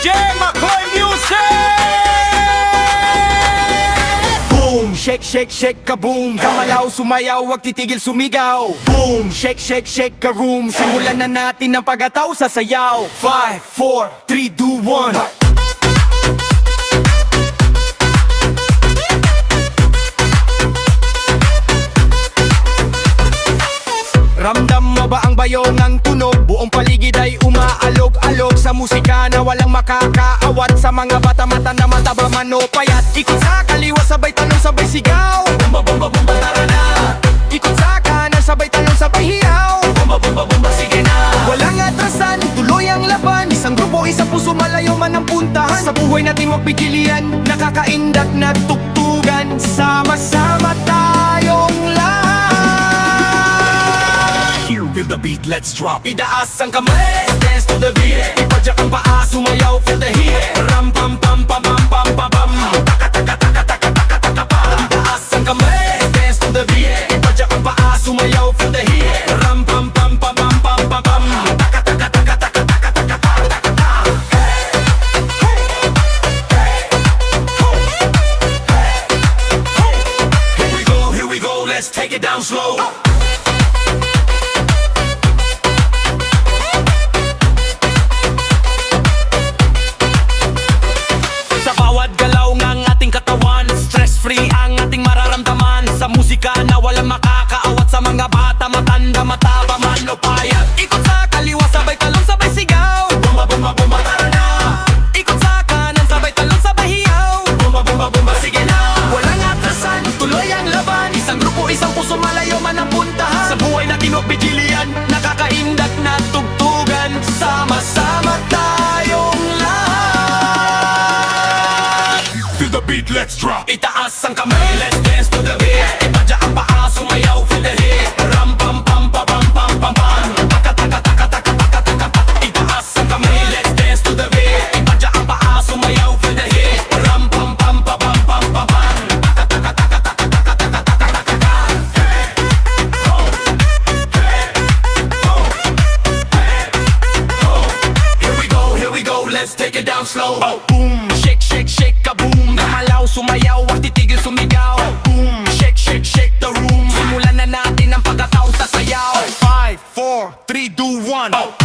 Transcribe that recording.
DJ Makoy Music! Boom! Shake, shake, shake ka boom. Kamalaw, sumayaw, wag titigil sumigaw. Boom! Shake, shake, shake ka room. Simulan na natin ang pagataw sa sayaw. 5, 4, 3, 2, 1. Ramdam mo ba ang bayongang tunog? Buong paligid ay umaalog-alog sa musika na walang makakaawat. Sa mga bata, matanda, mataba, manopayat. Ikot sa kaliwa, sabay tanong, sabay sigaw. Bumba, bumba, bumba, tara na. Ikot sa kanan, sabay tanong, sabay hiyaw. Bumba, bumba, bumba, sige na. Walang atrasan, tuloy ang laban. Isang grupo, isang puso, malayo man ang puntahan. Sa buhay natin huwag pigilian, nakakaindak na tugtugan. Sama-sama tayong lahat. Feel the beat, let's drop. Itaas ang kamay, dance to the beat. Ipadyak ang paa, sumayaw, feel the heat. Ram pam pam pam pam pam pam pam. Taka taka taka taka taka taka pam. Itaas ang kamay, dance to the beat. Ipadyak ang paa, sumayaw, feel the heat. Ram pam pam pam pam pam pam pam. Taka taka taka taka taka taka pam. Here we go, let's take it down slow. Free ang ating mararamdaman sa musika na walang makakaawat. Sa mga bata, matanda, mataba, manopayat. Ikot sa kaliwa, sabay talong, sabay sigaw. Bumba, bumba, bumba, tara na. Ikot sa kanan, sabay talong, sabay hiyaw. Bumba, bumba, bumba, sige na. Walang atrasan, tuloy ang laban. Isang grupo, isang puso, malayo man ang puntahan. Sa buhay natin huwag bigilian, nakakaindak na tugtugan. Sama-sama tayong lahat. Feel the beat, let's drop. Itaas ang kamay, let's dance to the beat. Ipadya ang paa, sumayaw, feel the heat. Ram pam pam pam pam pam pam pam. Taka taka taka taka taka taka taka. Itaas ang kamay, let's dance to the beat. Ipadya ang paa, sumayaw, feel the heat. Ram pam pam pam pam pam pam pam. Taka taka taka taka taka taka taka taka. Hey ho, hey ho, hey ho. Here we go, let's take it down slow. Boom, shake, shake, shake, kaboom. Kamalaw, sumayaw, wag titigil sumigaw. Boom, shake, shake, shake the room. Simulan na natin ang pagkataw sa sayaw. 5, 4, 3, 2, 1.